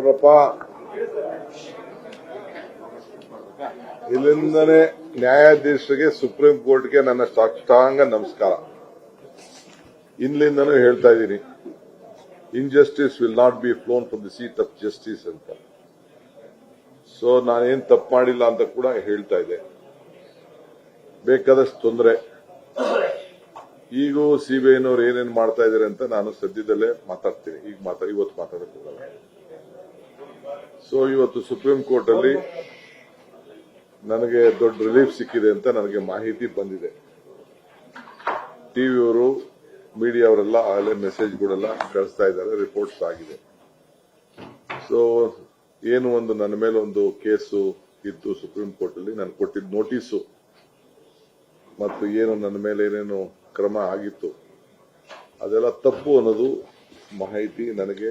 ನೋಡ್ರಪ್ಪ, ಇಲ್ಲಿಂದನೇ ನ್ಯಾಯಾಧೀಶರಿಗೆ, ಸುಪ್ರೀಂ ಕೋರ್ಟ್ಗೆ ನನ್ನ ಸಾಷ್ಟಾಂಗ ನಮಸ್ಕಾರ. ಇಲ್ಲಿಂದನೂ ಹೇಳ್ತಾ ಇದ್ದೀನಿ, injustice will not be flown from the seat of justice ಅಂತ. ಸೊ ನಾನೇನ್ ತಪ್ಪು ಮಾಡಿಲ್ಲ ಅಂತ ಕೂಡ ಹೇಳ್ತಾ ಇದೆ. ಬೇಕಾದಷ್ಟು ತೊಂದರೆ ಈಗೂ ಸಿಬಿಐನವ್ರು ಏನೇನ್ ಮಾಡ್ತಾ ಇದಾರೆ ಅಂತ ನಾನು ಸದ್ಯದಲ್ಲೇ ಮಾತಾಡ್ತೀನಿ. ಇವತ್ತು ಮಾತಾಡಕ್ ಹೋಗಲ್ಲ. ಸೊ ಇವತ್ತು ಸುಪ್ರೀಂ ಕೋರ್ಟ್ ಅಲ್ಲಿ ನನಗೆ ದೊಡ್ಡ ರಿಲೀಫ್ ಸಿಕ್ಕಿದೆ ಅಂತ ನನಗೆ ಮಾಹಿತಿ ಬಂದಿದೆ. ಟಿವಿಯವರು, ಮೀಡಿಯಾ ಅವರೆಲ್ಲ ಆಗಲೇ ಮೆಸೇಜ್ಗಳೆಲ್ಲ ಕಳಿಸ್ತಾ ಇದ್ದಾರೆ, ರಿಪೋರ್ಟ್ಸ್ ಆಗಿದೆ. ಸೊ ಏನು ಒಂದು ನನ್ನ ಮೇಲೆ ಒಂದು ಕೇಸು ಇತ್ತು ಸುಪ್ರೀಂ ಕೋರ್ಟ್ ಅಲ್ಲಿ, ನಾನು ಕೊಟ್ಟಿದ್ದ ನೋಟಿಸು ಮತ್ತು ಏನು ನನ್ನ ಮೇಲೆ ಏನೇನು ಕ್ರಮ ಆಗಿತ್ತು ಅದೆಲ್ಲ ತಪ್ಪು ಅನ್ನೋದು ಮಾಹಿತಿ ನನಗೆ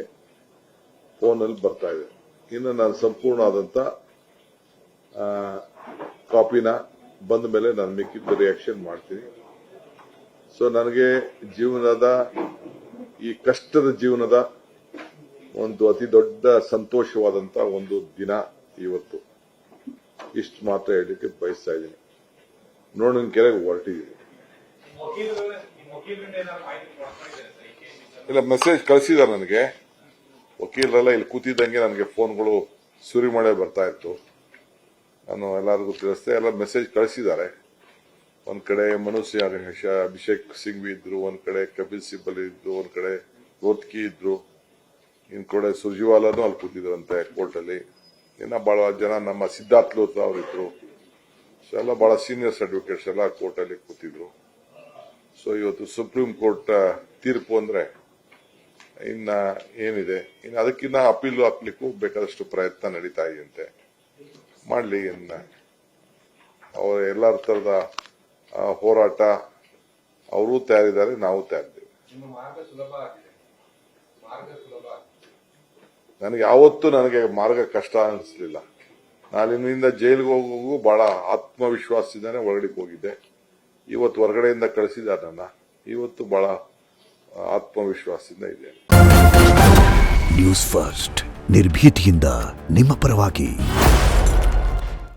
ಫೋನಲ್ಲಿ ಬರ್ತಾ ಇದೆ. ಇನ್ನು ನಾನು ಸಂಪೂರ್ಣ ಆದಂತ ಕಾಪಿನ ಬಂದ ಮೇಲೆ ನಾನು ಮಿಕ್ಕಿದ್ದ ರಿಯಾಕ್ಷನ್ ಮಾಡ್ತೀನಿ. ಸೊ ನನಗೆ ಜೀವನದ ಈ ಕಷ್ಟದ ಜೀವನದ ಒಂದು ಅತಿ ದೊಡ್ಡ ಸಂತೋಷವಾದಂತ ಒಂದು ದಿನ ಇವತ್ತು. ಇಷ್ಟು ಮಾತ್ರ ಹೇಳಲಿಕ್ಕೆ ಬಯಸ್ತಾ ಇದ್ದೀನಿ. ನೋಡಿನ ಕೆರೆಗೆ ಹೊರಟಿದ್ದೀನಿ. ಇಲ್ಲ, ಮೆಸೇಜ್ ಕಳಿಸಿದಾರೆ ನನಗೆ ವಕೀಲರೆಲ್ಲ. ಇಲ್ಲಿ ಕೂತಿದ್ದಂಗೆ ನನಗೆ ಫೋನ್ಗಳು ಸುರಿಮಳೆ ಬರ್ತಾ ಇತ್ತು. ನಾನು ಎಲ್ಲರಿಗೂ ತಿಳಿಸ್ದೆ, ಎಲ್ಲ ಮೆಸೇಜ್ ಕಳಿಸಿದ್ದಾರೆ. ಒಂದ್ ಕಡೆ ಮನುಷ್ಯ ಅಭಿಷೇಕ್ ಸಿಂಘ್ವಿ ಇದ್ರು, ಒಂದ್ ಕಡೆ ಕಪಿಲ್ ಸಿಬ್ಬಲ್ ಇದ್ರು, ಒಂದ್ ಕಡೆ ರೋತ್ಕಿ ಇದ್ರು, ಇನ್ ಕಡೆ ಸುರ್ಜಿವಾಲಾನು ಅಲ್ಲಿ ಕೂತಿದ್ರಂತೆ ಕೋರ್ಟ್ ಅಲ್ಲಿ. ಇನ್ನ ಬಹಳ ಜನ ನಮ್ಮ ಸಿದ್ಧಾರ್ಥ್ ಲೋತ್ರಾ ಅವರಿದ್ರು. ಸೊ ಎಲ್ಲ ಬಹಳ ಸೀನಿಯರ್ಸ್ ಅಡ್ವೊಕೇಟ್ಸ್ ಎಲ್ಲ ಕೋರ್ಟ್ ಅಲ್ಲಿ ಕೂತಿದ್ರು. ಸೊ ಇವತ್ತು ಸುಪ್ರೀಂ ಕೋರ್ಟ್ ತೀರ್ಪು ಅಂದ್ರೆ ಇನ್ನ ಏನಿದೆ, ಇನ್ನು ಅದಕ್ಕಿಂತ ಅಪೀಲು ಹಾಕ್ಲಿಕ್ಕೂ ಬೇಕಾದಷ್ಟು ಪ್ರಯತ್ನ ನಡೀತಾ ಇದೆಯಂತೆ. ಮಾಡ್ಲಿ, ಇನ್ನ ಅವರ ಎಲ್ಲರ ತರದ ಹೋರಾಟ ಅವರು ತಯಾರಿದ್ದಾರೆ, ನಾವು ತಯಾರಿದ್ದೇವೆ. ನನಗೆ ಯಾವತ್ತೂ ನನಗೆ ಮಾರ್ಗ ಕಷ್ಟ ಅನಿಸ್ಲಿಲ್ಲ. ನಾನು ಇನ್ನಿಂದ ಜೈಲಿಗೆ ಹೋಗುವ ಬಹಳ ಆತ್ಮವಿಶ್ವಾಸದಿಂದಾನೆ ಒಳಗಡೆ ಹೋಗಿದ್ದೆ. ಇವತ್ತು ಹೊರಗಡೆಯಿಂದ ಕಳಿಸಿದ್ದಾರೆ ನನ್ನ. ಇವತ್ತು ಬಹಳ ಆತ್ಮವಿಶ್ವಾಸದಿಂದ ಇದೆ. ನ್ಯೂಸ್ ಫಸ್ಟ್, ನಿರ್ಭೀತಿಯಿಂದ ನಿಮ್ಮ ಪರವಾಗಿ.